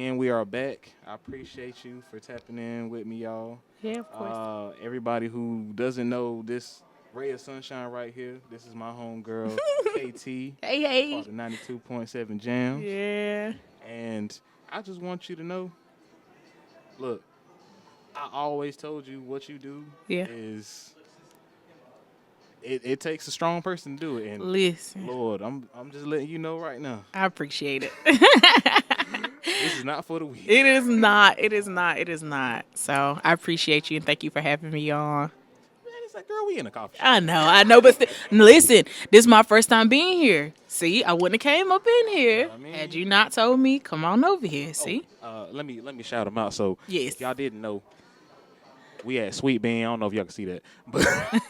And we are back. I appreciate you for tapping in with me, y'all. Yeah, of course. Everybody who doesn't know this ray of sunshine right here, this is my homegirl, KT, Hey, part hey. of 92.7 Jams. Yeah. And I just want you to know, look, I always told you what you do Yeah. is it takes a strong person to do it. And Listen, Lord, I'm just letting you know right now, I appreciate it. this is not for the weak. It is not. It is not. It is not. So I appreciate you and thank you for having me on. Man, it's like, girl, we in a coffee shop. I know, but listen, this is my first time being here. See, I wouldn't have came up in You know here what I mean? had you not told me, come on over here. Oh, See? let me shout them out. So Yes. if y'all didn't know, we at Sweet Bean. I don't know if y'all can see that, but I like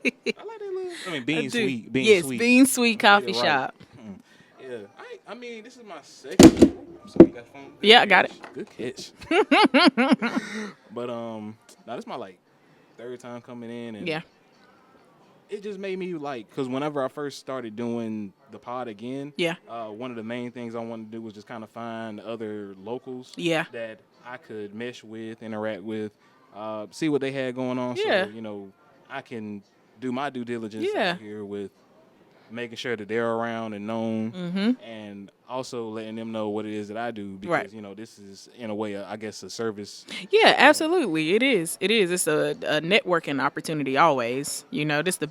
that little. I mean, Bean do. Sweet, Bean Yes, Sweet. Bean Sweet Get it Coffee right. Shop. Yeah, I mean, this is my second. So you got phone? Good Yeah, I got catch. Good catch. But now this is my like third time coming in, and Yeah. it just made me like, because whenever I first started doing the pod again, Yeah. one of the main things I wanted to do was just kind of find other locals Yeah. that I could mesh with, interact with, see what they had going on. Yeah. So, I can do my due diligence Yeah. out here with making sure that they're around and known, Mm-hmm. and also letting them know what it is that I do because, Right. this is, in a way, I guess, a service. Yeah, absolutely. It is. It is. It's a networking opportunity always. This is the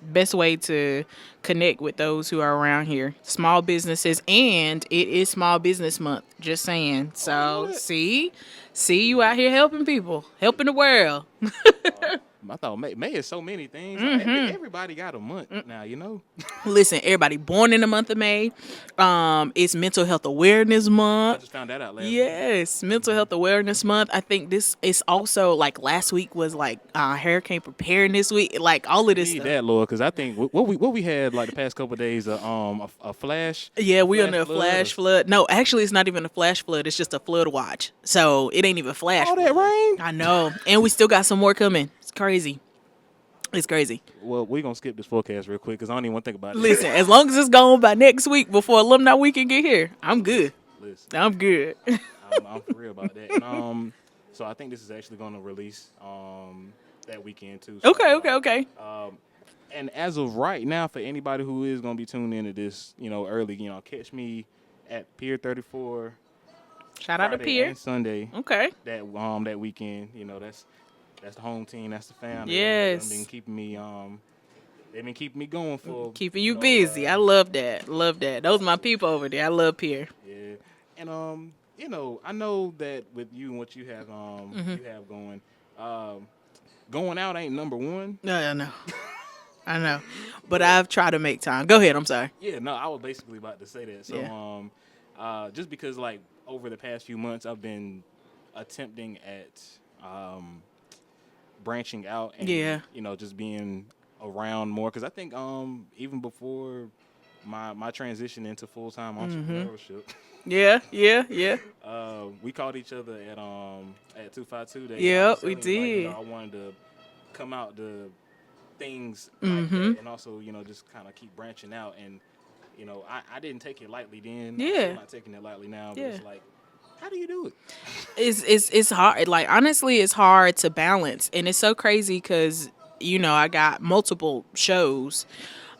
best way to connect with those who are around here. Small businesses, and it is small business month. Just saying. So that. see you out here helping people, helping the world. I thought May is so many things. Everybody got a month now. Listen, everybody born in the month of May. It's Mental Health Awareness I Month. just found that out last week. Yes, Mental Health Awareness Month. I think this is also like last week was like Hurricane Preparedness Week. Like all of this Need stuff. that, Lord, because I think what we had like the past couple of days, a flash. Yeah, we flash under a flood flash or- flood. No, actually, it's not even a flash flood. It's just a flood watch. So it ain't even flash. All that flood. rain. I know, and we still got some more coming. It's crazy. It's crazy. Well, we're gonna skip this forecast real quick because I don't even want to think about it. Listen, as long as it's gone by next week before alumni weekend get here, I'm good. Listen, I'm good. I'm for real about that. And, so I think this is actually gonna release that weekend too. So, Okay. And as of right now, for anybody who is gonna be tuned into this, early, catch me at Pier 34. Shout out to Friday Pierre. and Sunday. Okay. That weekend. That's the home team. That's the family. Yes. They've been keeping me going for Keeping you busy. I love that. Love that. Those my people over there. I love Pierre. Yeah, and I know that with you and what you have you have going out ain't number one. No, I know. I know. But I've tried to make time. Go ahead. I'm sorry. Yeah, no, I was basically about to say that. So Yeah. just because like over the past few months I've been attempting at branching out and Yeah. just being around more because I think even before my transition into full-time entrepreneurship. Yeah. We called each other at 252 Day. Yep, we Like, did. I wanted to come out to things like Mm-hmm. that, and also just kind of keep branching out. And I didn't take it lightly then. I'm Yeah. still not taking it lightly now. But Yeah. it's like, how do you do it? It's hard. Like honestly, it's hard to balance, and it's so crazy because I got multiple shows.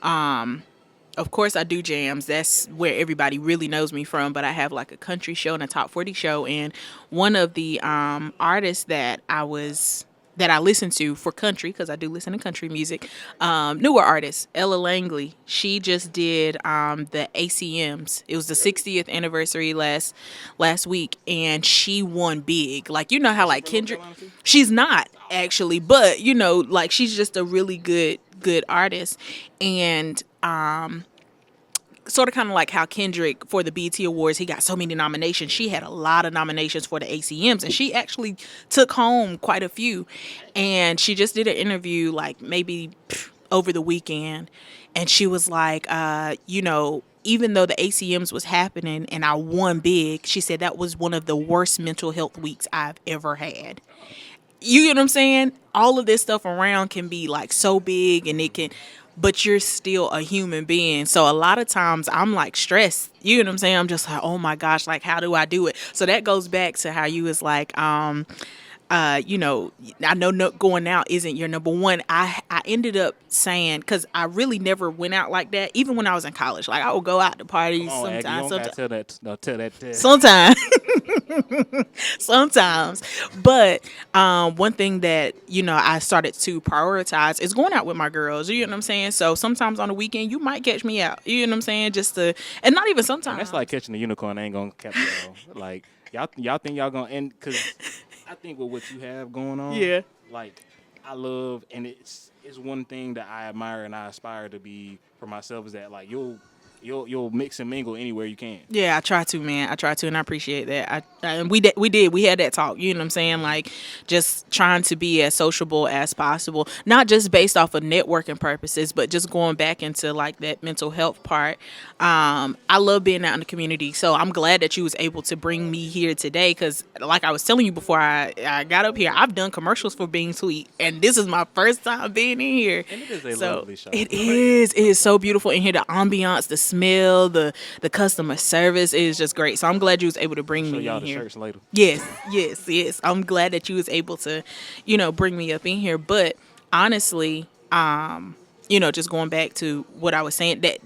Of course, I do jams. That's where everybody really knows me from. But I have like a country show and a top 40 show, and one of the artists that I listen to for country, because I do listen to country music, newer artist, Ella Langley. She just did the ACMs. It was the 60th anniversary last week, and she won big. Like, you know how like Kendrick, she's not actually, but like she's just a really good artist. And sort of kind of like how Kendrick for the BET Awards, he got so many nominations. She had a lot of nominations for the ACMs, and she actually took home quite a few. And she just did an interview like maybe over the weekend, and she was like, even though the ACMs was happening and I won big, she said that was one of the worst mental health weeks I've ever had. You get what I'm saying? All of this stuff around can be like so big and it can, but you're still a human being. So a lot of times I'm like stressed. You know what I'm saying? I'm just like, oh my gosh, like how do I do it? So that goes back to how you was like, you know, I know no, going out isn't your number one. I ended up saying, because I really never went out like that, even when I was in college. Like I would go out to Come parties on, Aggie, you sometimes, don't gotta tell that. No, tell that. sometimes, sometimes. But one thing that I started to prioritize is going out with my girls. You know what I'm saying? So sometimes on the weekend you might catch me out. You know what I'm saying? Just to, and not even And sometimes. that's like catching a unicorn. I ain't gonna cap y'all. Like y'all think y'all gonna end because I think with what you have going on, Yeah. like I love and it's one thing that I admire and I aspire to be for myself is that like you'll mix and mingle anywhere you can. Yeah, I try to, man. I try to, and I appreciate that. And we had that talk. You know what I'm saying? Like, just trying to be as sociable as possible, not just based off of networking purposes, but just going back into like that mental health part. I love being out in the community, so I'm glad that you was able to bring me here today. Because, like I was telling you before I got up here, I've done commercials for Being Sweet, and this is my first time being in here. And it is a So lovely show. it is. It is so beautiful in here. The ambiance, the smell, the customer service is just great. So I'm glad you was able to bring Show me y'all in the here. shirts later. Yes, yes, yes. I'm glad that you was able to, bring me up in here. But honestly, just going back to what I was saying, that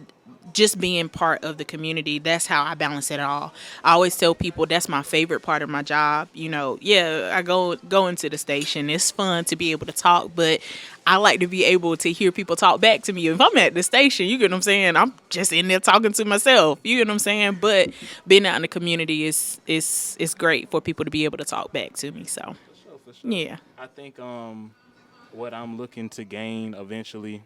just being part of the community, that's how I balance it all. I always tell people that's my favorite part of my job. Yeah, I go into the station. It's fun to be able to talk, but I like to be able to hear people talk back to me. If I'm at the station, you get what I'm saying? I'm just in there talking to myself. You get what I'm saying? But being out in the community is great for people to be able to talk back to me. So For sure. yeah. I think what I'm looking to gain eventually.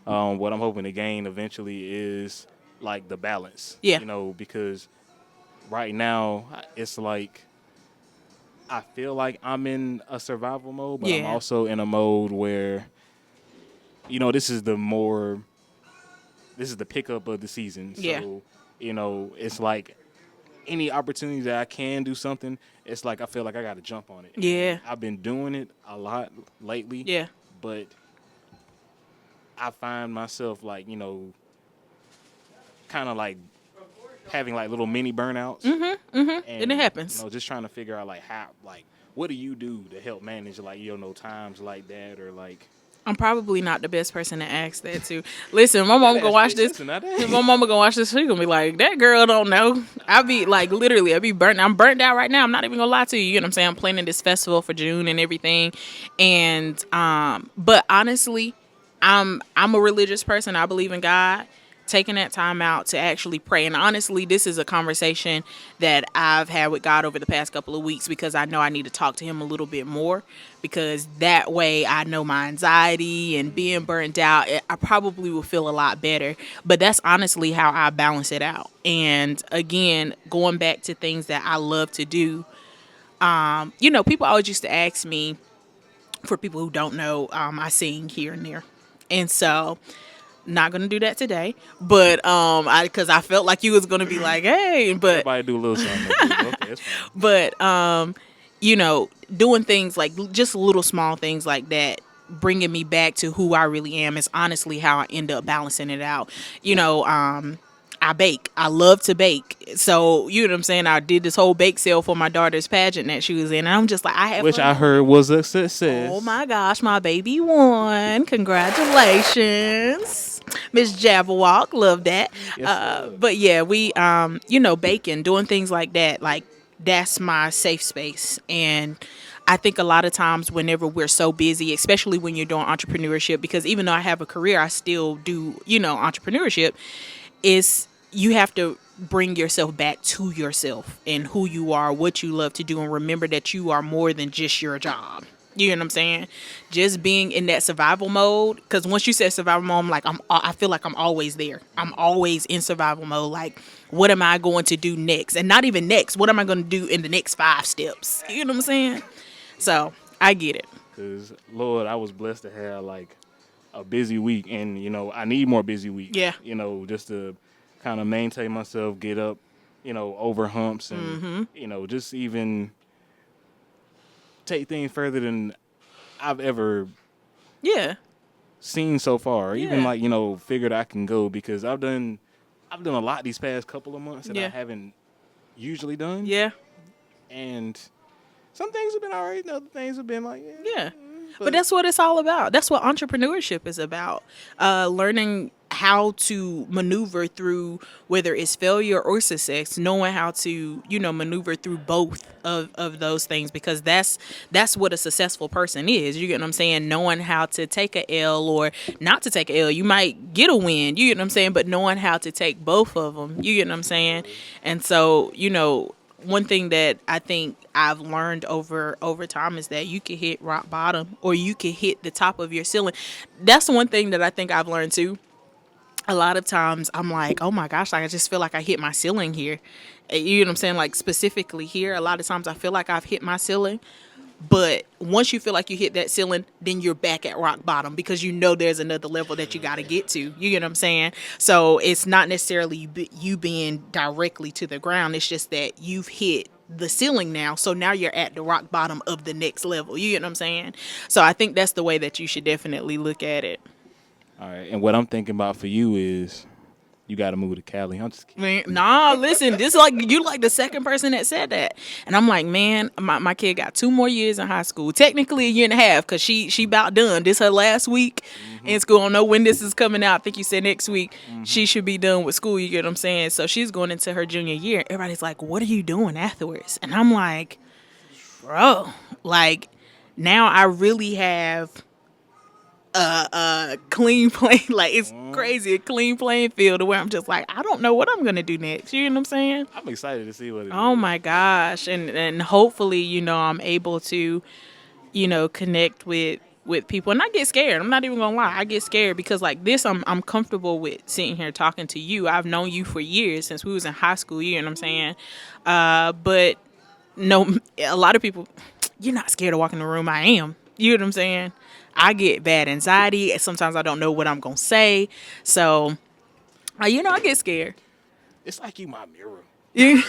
What I'm hoping to gain eventually is like the balance. Yeah. Because right now it's like I feel like I'm in a survival mode, but I'm Yeah. also in a mode where this is the pickup of the season. Yeah. So, it's like any opportunity that I can do something, it's like I feel like I got to jump on it. Yeah. And I've been doing it a lot lately, Yeah. but I find myself like, kind of like having like little mini burnouts. And it happens. Just trying to figure out like how, like, what do you do to help manage like, times like that or like. I'm probably not the best person to ask that to. Listen, my mama gonna watch this. Listen, not My mama gonna watch this. She gonna be like, "That girl don't know." I be like, literally, I be burnt. I'm burnt out right now. I'm not even gonna lie to you. You know what I'm saying? I'm planning this festival for June and everything, and but honestly, I'm a religious person. I believe in God. Taking that time out to actually pray. And honestly, this is a conversation that I've had with God over the past couple of weeks because I know I need to talk to him a little bit more because that way I know my anxiety and being burnt out, I probably will feel a lot better. But that's honestly how I balance it out. And again, going back to things that I love to do, people always used to ask me, for people who don't know, I sing here and there. And so not gonna do that today, but because I felt like you was gonna be like, hey, but Everybody do a little something. Okay, that's fine. but doing things like just little small things like that, bringing me back to who I really am is honestly how I end up balancing it out. I bake. I love to bake. So, you know what I'm saying? I did this whole bake sale for my daughter's pageant that she was in. And I'm just like, I have Which fun. I heard was a success. Oh my gosh, my baby won. Congratulations. Miss Jabberwock. Love that. Yes, But yeah, we baking, doing things like that, like that's my safe space. And I think a lot of times whenever we're so busy, especially when you're doing entrepreneurship, because even though I have a career, I still do, entrepreneurship, is you have to bring yourself back to yourself and who you are, what you love to do, and remember that you are more than just your job. You know what I'm saying? Just being in that survival mode. Because once you said survival mode, I feel like I'm always there. I'm always in survival mode. Like, what am I going to do next? And not even next. What am I going to do in the next 5 steps? You know what I'm saying? So I get it. because Lord, I was blessed to have like a busy week, and I need more busy weeks. Yeah. Just to kind of maintain myself, get up, over humps, and Mm-hmm. just even take things further than I've ever Yeah. seen so far. Even Yeah. like, figured I can go because I've done a lot these past couple of months that I Yeah. haven't usually done. Yeah. And some things have been all right, and other things have been like, Yeah. But that's what it's all about. That's what entrepreneurship is about. Learning how to maneuver through whether it's failure or success, knowing how to, maneuver through both of those things, because that's what a successful person is. You get what I'm saying? Knowing how to take a L or not to take a L. You might get a win, you get what I'm saying, but knowing how to take both of them. You get what I'm saying? And so, one thing that I think I've learned over time is that you can hit rock bottom or you can hit the top of your ceiling. That's one thing that I think I've learned too. A lot of times I'm like, oh my gosh, like I just feel like I hit my ceiling here. You know what I'm saying? Like specifically here, a lot of times I feel like I've hit my ceiling. But once you feel like you hit that ceiling, then you're back at rock bottom because there's another level that you got to get to. You get what I'm saying? So it's not necessarily you being directly to the ground. It's just that you've hit the ceiling now. So now you're at the rock bottom of the next level. You get what I'm saying? So I think that's the way that you should definitely look at it. all right. And what I'm thinking about for you is you got to move to Cali. I'm just kidding. Man, nah, listen, this like you like the second person that said that. And I'm like, man, my kid got 2 more years in high school. Technically a year and a half because she about done. This her last week in school. I don't know when this is coming out. I think you said next week. She should be done with school, you get what I'm saying? So she's going into her junior year. Everybody's like, what are you doing afterwards? And I'm like, bro, like now I really have a clean plane. Like it's crazy, a clean playing field to where I'm just like, I don't know what I'm gonna do next. You know what I'm saying? I'm excited to see what it is. Oh my gosh. And hopefully, I'm able to, connect with people. And I get scared. I'm not even gonna lie. I get scared because like this, I'm comfortable with sitting here talking to you. I've known you for years since we was in high school, you know what I'm saying? But no, a lot of people, you're not scared to walk in the room. I am. You know what I'm saying? I get bad anxiety. Sometimes I don't know what I'm going to say. So, I get scared. It's like you my mirror. You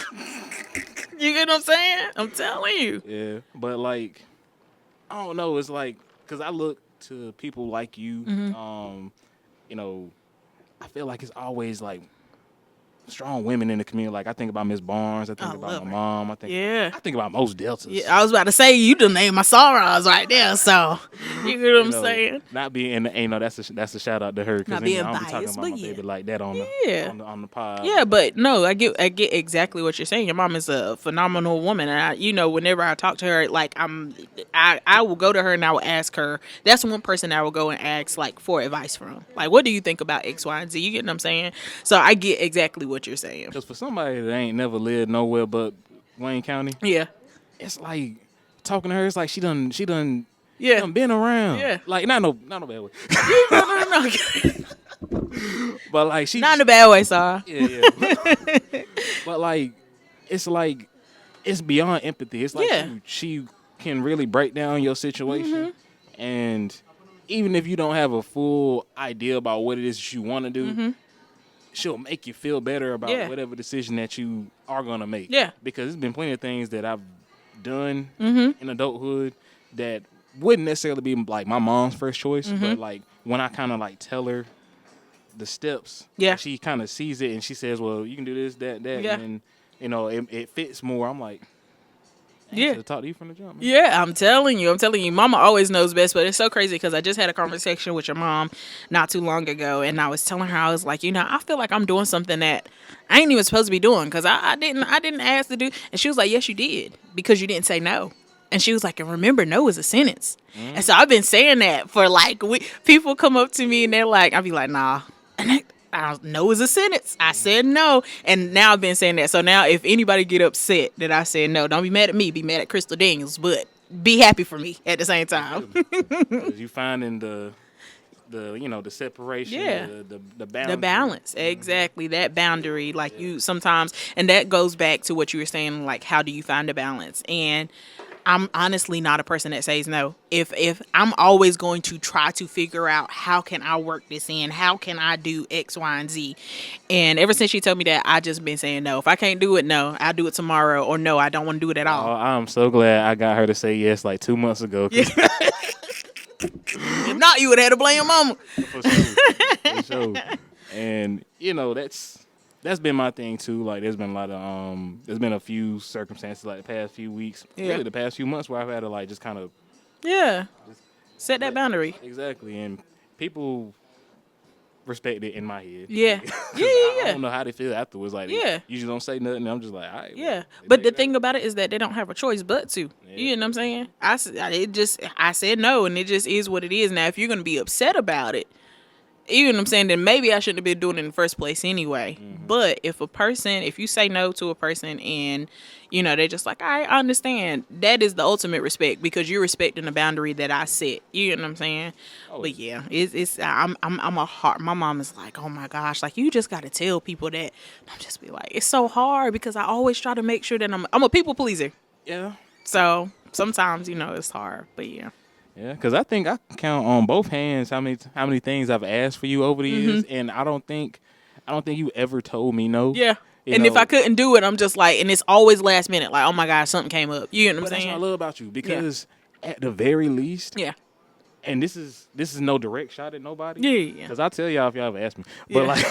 get what I'm saying? I'm telling you. Yeah. But like, I don't know. It's like, because I look to people like you, I feel like it's always like strong women in the community. Like I think about Miss Barnes. I think about love my her. mom. I think about most Deltas. Yeah, I was about to say you done named my sorrows right there. So you get what I'm saying? Not being, that's a shout out to her because Not I being don't be talking biased, about but my yeah. baby like that on on the pod. Yeah, but no, I get exactly what you're saying. Your mom is a phenomenal woman, and whenever I talk to her, like I will go to her and I will ask her. That's one person I will go and ask like for advice from. Like, what do you think about X, Y, and Z? You get what I'm saying? So I get exactly what you're saying. Because for somebody that ain't never lived nowhere but Wayne County, Yeah, it's like talking to her. It's like she done yeah, done been around. Yeah. Like not no bad way. no. But like she Not in a bad way, Sarah. Yeah. But like it's beyond empathy. It's like Yeah. she can really break down your situation, and even if you don't have a full idea about what it is that you want to do, she'll make you feel better about Yeah. whatever decision that you are gonna make. Yeah. Because there's been plenty of things that I've done in adulthood that wouldn't necessarily be like my mom's first choice, but like when I kind of like tell her the steps, Yeah. she kind of sees it and she says, "Well, you can do this, that, Yeah. and it fits more." I'm like, Yeah. to talk to you from the jump, man. Yeah, I'm telling you. Mama always knows best, but it's so crazy because I just had a conversation with your mom not too long ago, and I was telling her, I was like, I feel like I'm doing something that I ain't even supposed to be doing because I didn't ask to do. And she was like, yes, you did, because you didn't say no. And she was like, and remember, no is a sentence. And so I've been saying that for like, people come up to me and they're like, I'll be like, nah. And no is a sentence. I said no. And now I've been saying that. So now if anybody get upset that I said no, don't be mad at me. Be mad at Crystal Daniels. But be happy for me at the same time. 'Cause you finding the separation, Yeah. the balance. The balance. Exactly. That boundary. Like you sometimes, and that goes back to what you were saying, like, how do you find a balance? And I'm honestly not a person that says no. If I'm always going to try to figure out how can I work this in, how can I do X, Y, and Z. And ever since she told me that, I just been saying no. If I can't do it, no, I'll do it tomorrow, or no, I don't want to do it at Oh, all. I'm so glad I got her to say yes like 2 months ago. Yeah. If not, you would have had to blame your mama. For sure. For sure. And that's been my thing too. Like there's been a lot of there's been a few circumstances like the past few weeks, really the past few months where I've had to like just kind of Set that boundary. exactly, and people respect it in my head. Yeah. I don't know how they feel afterwards. Like Yeah. they usually don't say nothing. And I'm just like, all right. Yeah, well, but the thing about it is that they don't have a choice but to. Yeah. You know what I'm saying? I said no, and it just is what it is. Now, if you're gonna be upset about it, you know what I'm saying, then maybe I shouldn't have been doing it in the first place anyway. Mm-hmm. But if you say no to a person and they're just like, all right, I understand. That is the ultimate respect because you're respecting the boundary that I set. You know what I'm saying? Oh, but yeah, I'm a hard. My mom is like, oh my gosh, like you just got to tell people that. I'm just be like, it's so hard because I always try to make sure that I'm a people pleaser. yeah. So sometimes it's hard, but yeah. Yeah, because I think I can count on both hands how many things I've asked for you over the years, and I don't think you ever told me no. Yeah. You And know, if I couldn't do it, I'm just like, and it's always last minute, like, oh my gosh, something came up. You know what but I'm that's what I saying? love about you because at the very least, Yeah. and this is no direct shot at nobody. Yeah. Because I'll tell y'all if y'all ever ask me, but Yeah. like.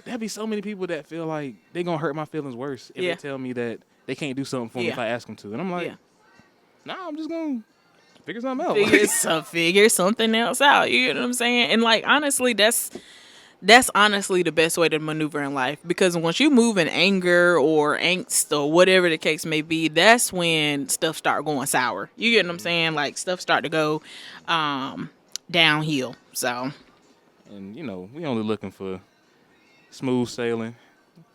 There'd be so many people that feel like they gonna hurt my feelings worse if they tell me that they can't do something for me if I ask them to, and I'm like, nah, I'm just gonna figure something out. Figure something else out. You know what I'm saying? And like honestly, that's honestly the best way to maneuver in life because once you move in anger or angst or whatever the case may be, that's when stuff start going sour. You get what I'm saying? Like stuff start to go downhill. So. And we only looking for smooth sailing.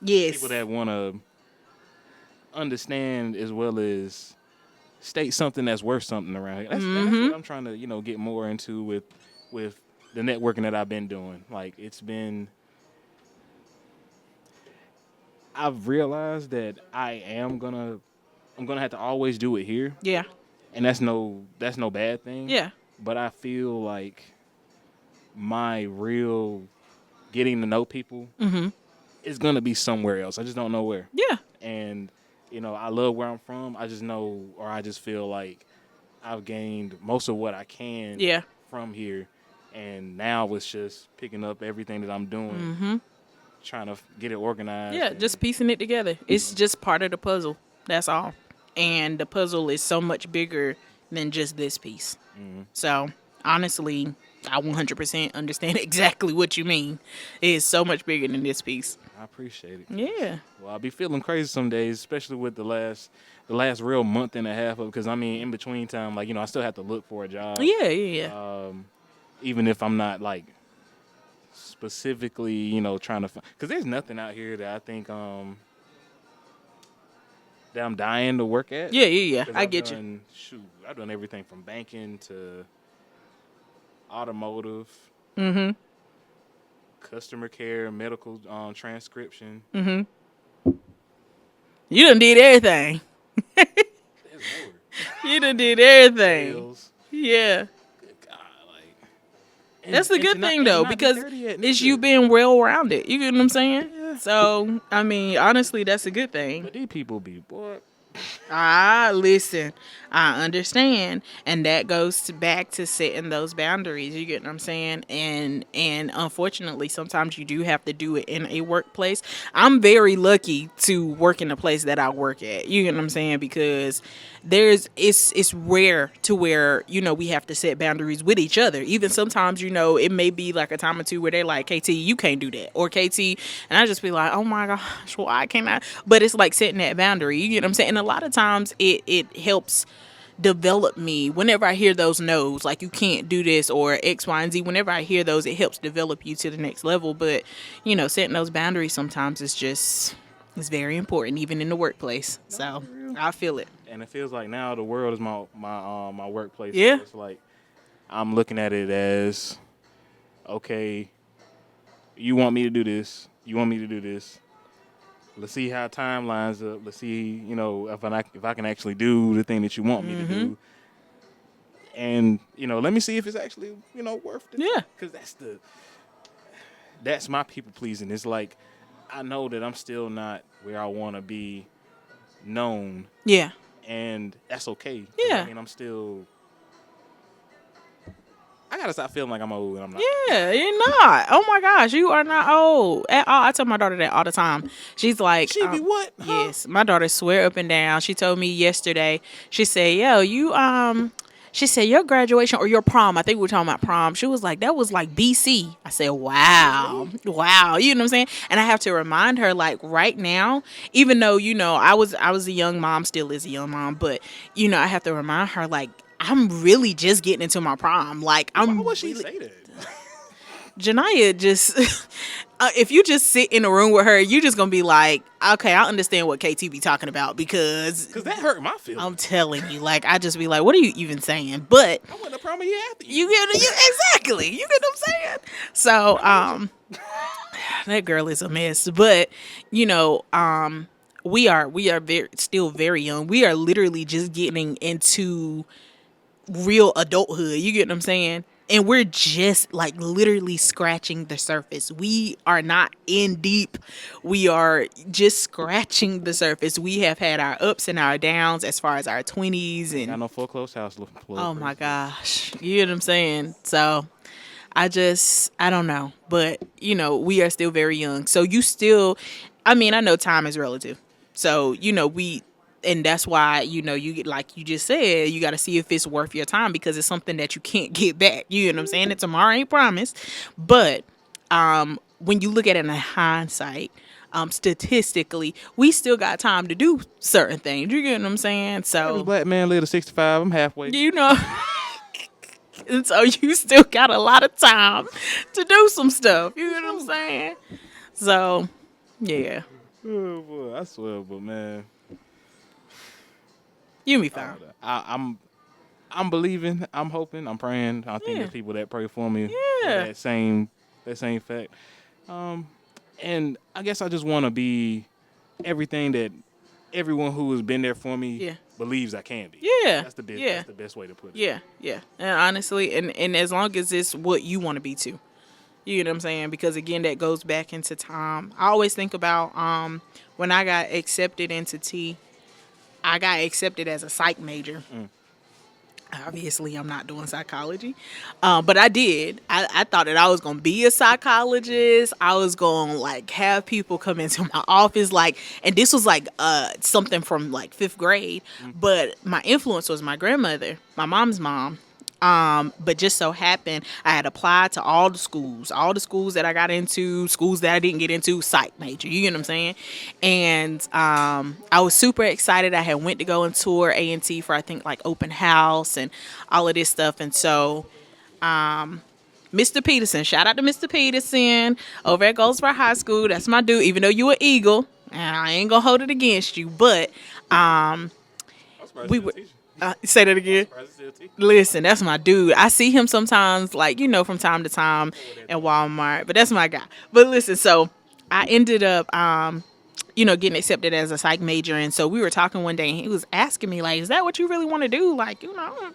Yes. People that want to understand as well as state something that's worth something around here. That's what I'm trying to, get more into with the networking that I've been doing. Like I've realized that I'm gonna have to always do it here. Yeah. And that's no bad thing. Yeah. But I feel like my real getting to know people is gonna be somewhere else. I just don't know where. Yeah. And I love where I'm from. I just know, or I just feel like I've gained most of what I can from here, and now it's just picking up everything that I'm doing, trying to get it organized. Yeah, just piecing it together. It's just part of the puzzle. That's all. And the puzzle is so much bigger than just this piece. So honestly, I 100% understand exactly what you mean. It is so much bigger than this piece. I appreciate it. Yeah. Well, I'll be feeling crazy some days, especially with the last real month and a half of, because I mean, in between time, like, I still have to look for a job. Yeah. Even if I'm not like specifically, trying to, because there's nothing out here that I think that I'm dying to work at. Yeah. I get you. Shoot, I've done everything from banking to automotive, customer care, medical transcription. You done did everything. There's more. You done did everything. Sales. Yeah. Good God, like. That's the good thing, though, because it's you being well-rounded. You get what I'm saying? Yeah. So, I mean, honestly, that's a good thing. But these people be, boy. Listen, I understand, and that goes back to setting those boundaries. You get what I'm saying? And unfortunately, sometimes you do have to do it in a workplace. I'm very lucky to work in the place that I work at. You get what I'm saying? Because it's rare to where we have to set boundaries with each other. Even sometimes it may be like a time or two where they're like, KT, you can't do that, or KT, and I just be like, oh my gosh, why can't I? But it's like setting that boundary. You get what I'm saying? And a lot of times it helps develop me whenever I hear those no's, like you can't do this or X, Y, and Z. Whenever I hear those, it helps develop you to the next level. But setting those boundaries sometimes it's very important, even in the workplace. So I feel it. And it feels like now the world is my workplace. Yeah. So it's like I'm looking at it as, okay, you want me to do this, you want me to do this. let's see how time lines up. Let's see, if I can actually do the thing that you want me to do. And, let me see if it's actually, worth it. Yeah. Because that's my people pleasing. It's like, I know that I'm still not where I want to be known. Yeah. And that's okay. Yeah. I mean, I gotta stop feeling like I'm old and I'm not. Yeah, you're not. Oh my gosh, you are not old at all. I tell my daughter that all the time. She's like, she be what? Huh? Yes, my daughter swear up and down. She told me yesterday. She said, "Yo, you She said your graduation or your prom. I think we were talking about prom. She was like, that was like BC. I said, wow. You know what I'm saying? And I have to remind her, like right now, even though I was a young mom, still is a young mom, but I have to remind her like. I'm really just getting into my prom. Like, Why would she say that? Janiyah just, if you just sit in a room with her, you're just going to be like, okay, I understand what KT be talking about because that hurt my feelings. I'm telling you, like, I just be like, what are you even saying? But I went to prom a year after you. Exactly. You get what I'm saying? So, that girl is a mess. But, we are still very young. We are literally just getting into real adulthood. You get what I'm saying? And we're just like literally scratching the surface. We are not in deep. We are just scratching the surface. We have had our ups and our downs as far as our 20s. And got no foreclosed house. Oh my gosh. You get what I'm saying? So I don't know. But, we are still very young. So I know time is relative. So, and that's why, you get, like you just said, you got to see if it's worth your time because it's something that you can't get back. You know what I'm saying? And tomorrow ain't promised. But when you look at it in hindsight, statistically, we still got time to do certain things. You get what I'm saying? So, black man live to 65. I'm halfway. And so you still got a lot of time to do some stuff. You know what I'm saying? So, yeah. Oh, boy. I swear, but man. You be fine. I'm believing. I'm hoping. I'm praying. I think there's people that pray for me. Yeah. That same fact. And I guess I just want to be everything that everyone who has been there for me believes I can be. Yeah. That's the best way to put it. Yeah. Yeah. And honestly, and as long as it's what you want to be too. You know what I'm saying? Because again, that goes back into time. I always think about when I got accepted into T. I got accepted as a psych major. Obviously, I'm not doing psychology, but I did. I thought that I was going to be a psychologist. I was going to like have people come into my office, and this was like something from like 5th grade. But my influence was my grandmother, my mom's mom. But just so happened I had applied to all the schools that I got into, schools that I didn't get into, psych major, you get what I'm saying? And I was super excited. I had went to go and tour A&T for I think like open house and all of this stuff. And so Mr. Peterson, shout out to Mr. Peterson over at Goldsboro High School. That's my dude, even though you an Eagle, and I ain't gonna hold it against you, but we were say that again. Listen, that's my dude. I see him sometimes, like, from time to time at Walmart, but that's my guy. But listen, so I ended up, getting accepted as a psych major. And so we were talking one day and he was asking me, like, is that what you really want to do? Like,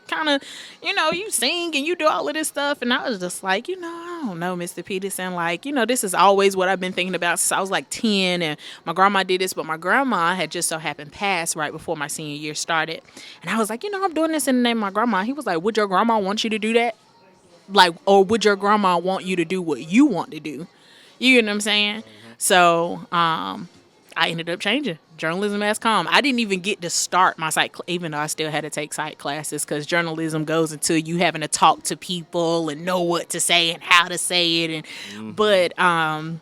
kind of, you sing and you do all of this stuff. And I was just like, I don't know, Mr. Peterson. Like, this is always what I've been thinking about since I was like 10. And my grandma did this, but my grandma had just so happened passed right before my senior year started. And I was like, I'm doing this in the name of my grandma. He was like, would your grandma want you to do that? Like, or would your grandma want you to do what you want to do? You know what I'm saying? So, I ended up changing journalism mass comm. I didn't even get to start my psych, even though I still had to take psych classes, because journalism goes into you having to talk to people and know what to say and how to say it. And but I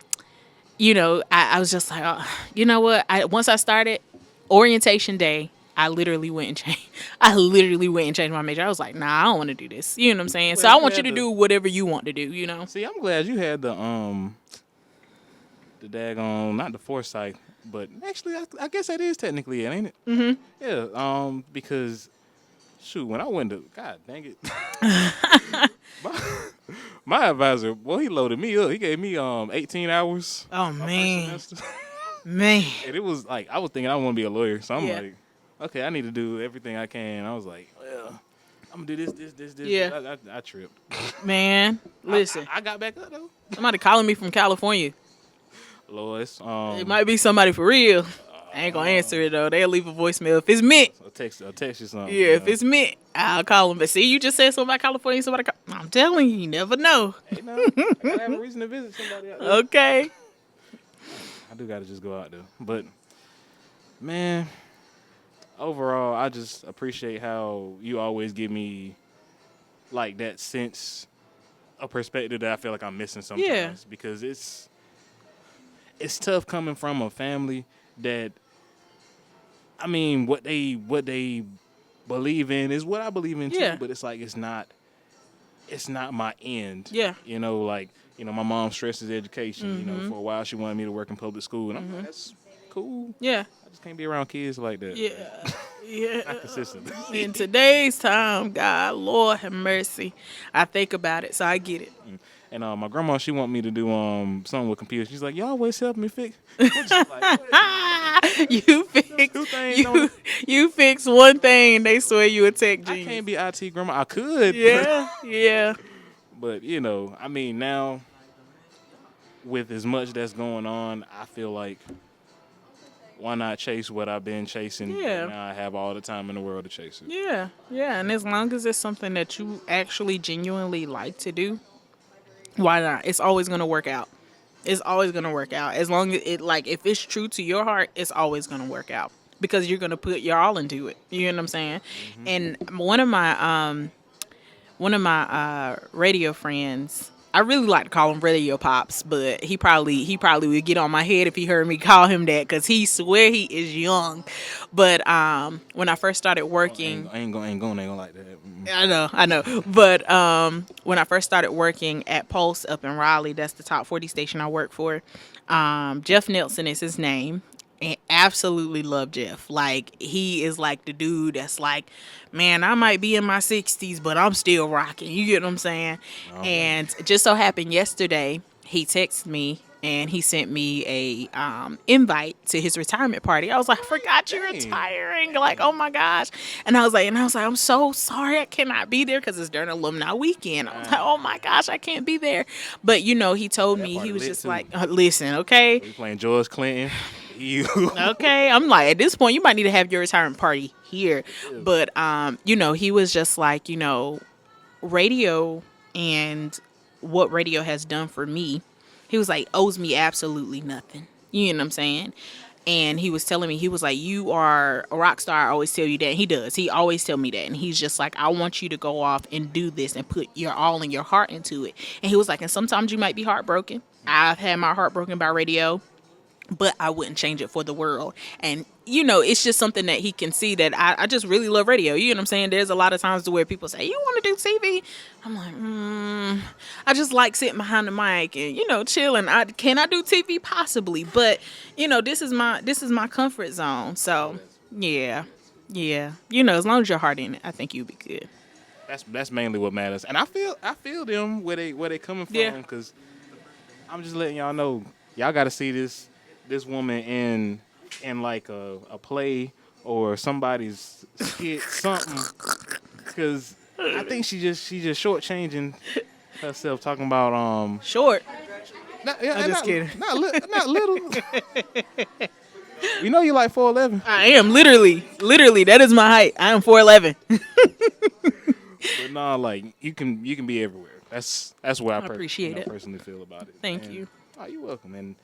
was just like, oh, you know what? Once I started orientation day, I literally went and changed my major. I was like, nah, I don't want to do this. You know what I'm saying? So I want you to do whatever you want to do. See, I'm glad you had the daggone, not the foresight. But actually, I guess that is technically it, ain't it? Mm-hmm. Yeah. Because, shoot, when I went to, God dang it, my advisor, he loaded me up. He gave me 18 hours. Oh man, Man. And it was like, I was thinking I want to be a lawyer. So I'm like, okay, I need to do everything I can. I was like, well, I'm going to do this. Yeah. I tripped. Man, listen. I got back up, though. Somebody calling me from California. Lois. It might be somebody for real. I ain't gonna answer it though. They'll leave a voicemail if it's meant. I'll text you something. Yeah, if it's meant, I'll call them. But see, you just said something about California. I'm telling you, you never know. Hey, no, I gotta have a reason to visit somebody out there. Okay. I do gotta just go out there. But man, overall, I just appreciate how you always give me like that sense of perspective that I feel like I'm missing sometimes. Yeah. Because it's tough coming from a family that, I mean, what they believe in is what I believe in too, but it's like it's not my end. Yeah. You know, like, you know, my mom stresses education. You know, for a while she wanted me to work in public school, and I'm like, that's cool. Yeah. I just can't be around kids like that. Yeah. Yeah. Not consistent. In today's time, God, Lord have mercy. I think about it, so I get it. And my grandma, she want me to do something with computers. She's like, "You always help me fix." You fix one thing, they swear you a tech genius. I can't be IT grandma. I could. Yeah. But you know, I mean, now with as much that's going on, I feel like, why not chase what I've been chasing? Yeah. Now I have all the time in the world to chase it. Yeah. And as long as it's something that you actually genuinely like to do, why not? It's always going to work out. It's always going to work out. As long as if it's true to your heart, it's always going to work out because you're going to put your all into it. You know what I'm saying? Mm-hmm. And one of my radio friends, I really like to call him Radio Pops, but he probably would get on my head if he heard me call him that because he swear he is young. But when I first started working, I ain't gonna like that. I know. But when I first started working at Pulse up in Raleigh, that's the top 40 station I work for. Jeff Nelson is his name. And absolutely love Jeff. Like, he is like the dude that's like, man, I might be in my 60s, but I'm still rocking. You get what I'm saying? Oh, and just so happened yesterday, he texted me and he sent me a invite to his retirement party. I was like, I forgot you're retiring. Like, oh my gosh. And I was like, I'm so sorry I cannot be there because it's during alumni weekend. I was like, oh my gosh, I can't be there. But you know, he told me, he was just like, listen, okay. We playing George Clinton. Okay, I'm like, at this point you might need to have your retirement party here. But you know, he was just like, you know, radio and what radio has done for me, he was like, owes me absolutely nothing. You know what I'm saying? And he was telling me, he was like, you are a rock star. I always tell you that. He does. He always tell me that. And he's just like, I want you to go off and do this and put your all in your heart into it. And he was like, and sometimes you might be heartbroken. I've had my heart broken by radio, but I wouldn't change it for the world. And, you know, it's just something that he can see that I just really love radio. You know what I'm saying? There's a lot of times to where people say, you want to do TV? I'm like, I just like sitting behind the mic and, you know, chilling. Can I do TV? Possibly. But, you know, this is my comfort zone. So, yeah. You know, as long as your heart in it, I think you'll be good. That's mainly what matters. And I feel them where they coming from, because I'm just letting y'all know, y'all got to see this woman in like a play or somebody's skit, something, because I think she just shortchanging herself, talking about short. I'm just kidding. Not little. You know you like 4'11". I am literally that is my height. I am 4'11". But nah, like you can be everywhere. That's what I appreciate it. Personally feel about it. Thank you. Oh, you're welcome. And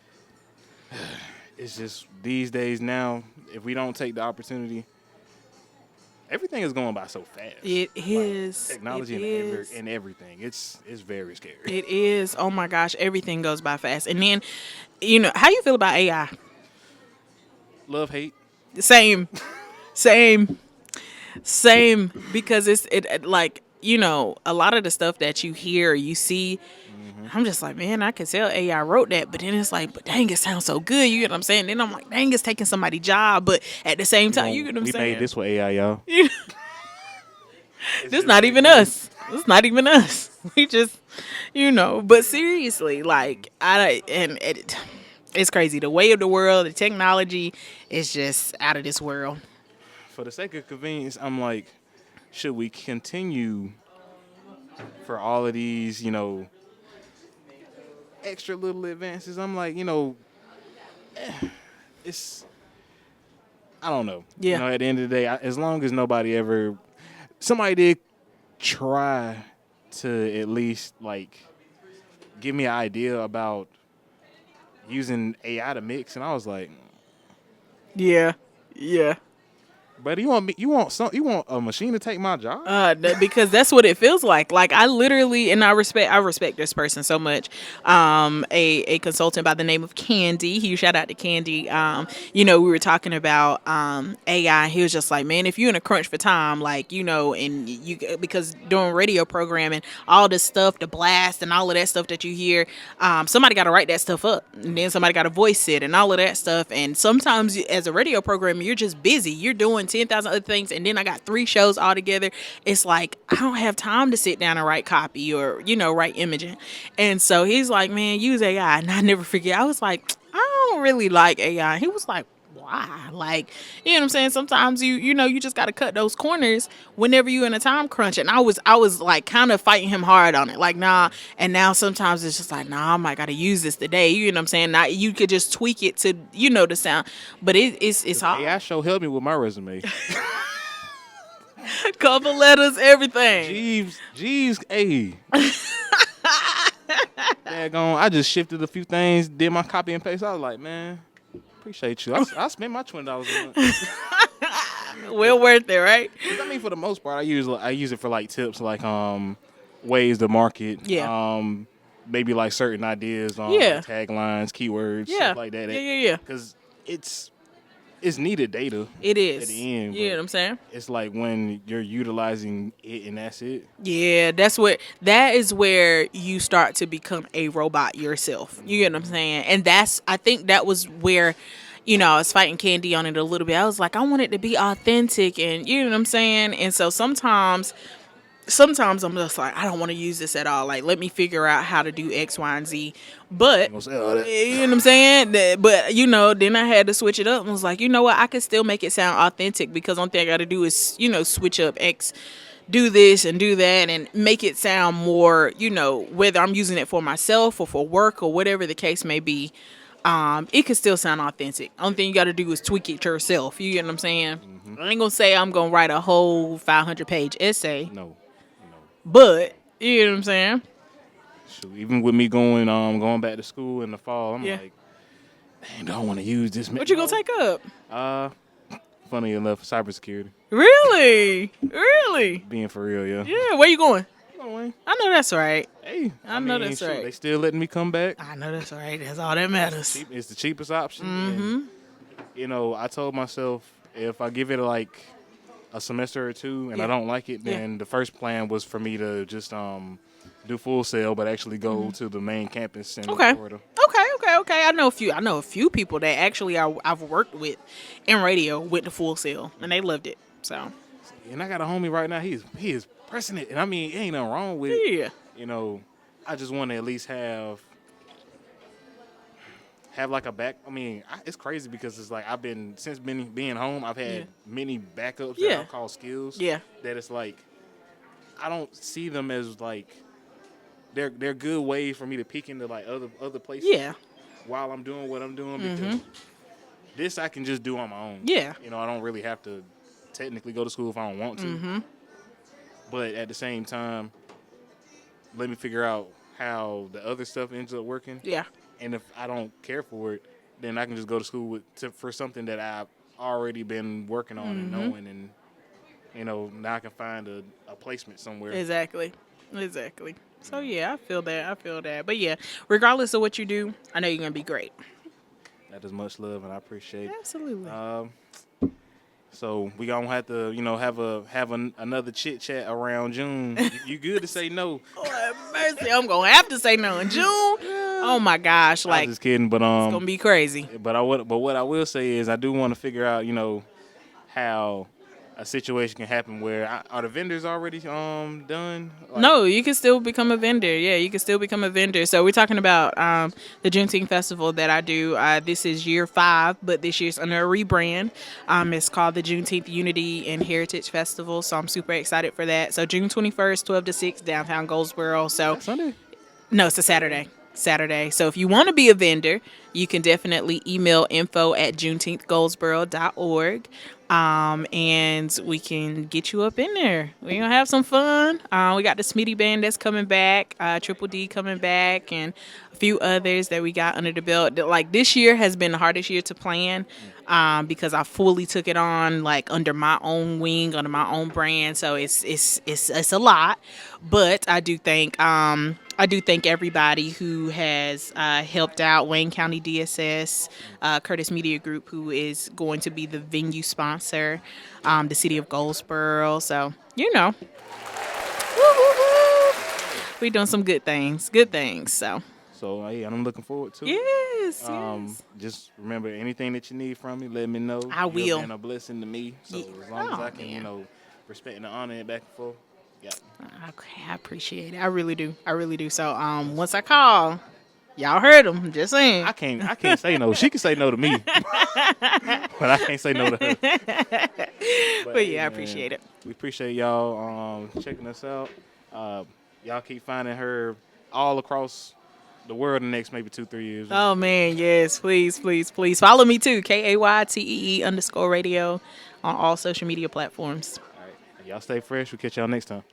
it's just these days now, if we don't take the opportunity, everything is going by so fast. It is. Technology and everything. It's very scary. It is. Oh my gosh, everything goes by fast. And then, you know, how you feel about AI? Love, hate. Same. Because it like, you know, a lot of the stuff that you hear, you see, I'm just like, man, I can tell AI wrote that, but then it's like, but dang, it sounds so good. You get what I'm saying? Then I'm like, dang, it's taking somebody's job, but at the same time, you get what I'm saying? We made this with AI, y'all. This not even us. It's not even us. We just, you know. But seriously, like, It's crazy. The way of the world, the technology is just out of this world. For the sake of convenience, I'm like, should we continue for all of these, extra little advances? I'm like, it's, I don't know. Yeah. At the end of the day, as long as somebody did try to at least like give me an idea about using AI to mix, and I was like, Yeah. Yeah. but you want a machine to take my job? Because that's what it feels like. Like I literally, and I respect this person so much. A consultant by the name of Candy. Huge shout out to Candy. We were talking about AI. He was just like, man, if you're in a crunch for time, like and you because doing radio programming, all this stuff, the blast and all of that stuff that you hear, somebody got to write that stuff up, and then somebody got to voice it and all of that stuff. And sometimes as a radio programmer, you're just busy. You're doing 10,000 other things, and then I got 3 shows all together. It's like I don't have time to sit down and write copy or write imaging. And so he's like, man, use AI. And I never forget, I was like, I don't really like AI. He was like, why? Like, you know what I'm saying? Sometimes you just got to cut those corners whenever you're in a time crunch. And I was like kind of fighting him hard on it. Like, nah. And now sometimes it's just like, nah, I might got to use this today. You know what I'm saying? Now you could just tweak it to, the sound. But it's hard. AI show helped me with my resume. Cover letters, everything. Jeeves, hey. Daggone, I just shifted a few things, did my copy and paste. I was like, man, appreciate you. I spent my $20 a month. Well worth it, right? I mean, for the most part, I use it for like tips, like ways to market. Yeah. Maybe like certain ideas on taglines, keywords, stuff like that. Yeah. Because it's needed data. It is. At the end. You know what I'm saying? It's like when you're utilizing it and that's it. Yeah, that is where you start to become a robot yourself. You get what I'm saying? And I think that was where, I was fighting Candy on it a little bit. I was like, I want it to be authentic, and you know what I'm saying? And so sometimes I'm just like, I don't want to use this at all. Like, let me figure out how to do X, Y, and Z. But, you know what I'm saying? But, then I had to switch it up and was like, you know what? I can still make it sound authentic, because one thing I got to do is, switch up X, do this and do that, and make it sound more, whether I'm using it for myself or for work or whatever the case may be. It can still sound authentic. Only thing you got to do is tweak it yourself. You get what I'm saying? Mm-hmm. I ain't going to say I'm going to write a whole 500-page essay. No. But, you know what I'm saying? Shoot, even with me going back to school in the fall, I'm like, dang, don't want to use this. What you going to take up? Funny enough, cybersecurity. Really? Really? Being for real, yeah. Yeah, where you going? I know that's right. Hey, I know that's right. They still letting me come back. I know that's right. That's all that matters. It's the cheapest option. Mm-hmm. And, I told myself if I give it like a semester or two and I don't like it, then the first plan was for me to just do Full Sail, but actually go to the main campus in Florida. Okay. I know a few people that actually I've worked with in radio went to Full Sail, and they loved it. So. And I got a homie right now. He is pressing it, and I mean, ain't nothing wrong with it. Yeah. I just want to at least have like a back. I mean, it's crazy because it's like since being home, I've had many backups that I call skills. Yeah. That it's like I don't see them as like they're good ways for me to peek into like other places. Yeah. While I'm doing what I'm doing, because this I can just do on my own. Yeah. I don't really have to technically go to school if I don't want to. Mm-hmm. But at the same time, let me figure out how the other stuff ends up working. Yeah. And if I don't care for it, then I can just go to school for something that I've already been working on and knowing, and now I can find a placement somewhere. Exactly. So yeah, I feel that. But yeah, regardless of what you do, I know you're gonna be great. That is much love, and I appreciate it. Absolutely. So we gonna have to, have another chit chat around June. You good to say no? Oh, have mercy! I'm gonna have to say no in June. Oh my gosh! Like, I'm just kidding, but it's gonna be crazy. But what I will say is I do want to figure out, how a situation can happen where are the vendors already done? Like, No, you can still become a vendor. Yeah, you can still become a vendor. So we're talking about the Juneteenth festival that I do. This is year 5, but this year's under a rebrand. It's called the Juneteenth Unity and Heritage Festival. So I'm super excited for that. So June 21st, 12 to 6, downtown Goldsboro. So Sunday? No, it's a Saturday. Saturday. So if you want to be a vendor, you can definitely email info@juneteenthgoldsboro.org. And we can get you up in there. We're going to have some fun. We got the Smitty Band that's coming back, Triple D coming back, and a few others that we got under the belt. Like, this year has been the hardest year to plan because I fully took it on, like, under my own wing, under my own brand. So it's a lot. But I do thank everybody who has helped out. Wayne County DSS, Curtis Media Group, who is going to be the venue sponsor, the city of Goldsboro. So, we doing some good things. So yeah, I'm looking forward to it. Yes. Just remember, anything that you need from me, let me know. I will. You've been a blessing to me. So as long as I can, respect and honor it back and forth. Yeah. Okay, I appreciate it. I really do. So once I call, y'all heard him. Just saying. I can't say no. She can say no to me, but I can't say no to her. But yeah, I appreciate it. We appreciate y'all checking us out. Y'all keep finding her all across the world in the next maybe 2-3 years. Oh man, yes, please follow me too. KAYTEE _ radio on all social media platforms. All right, y'all stay fresh. We'll catch y'all next time.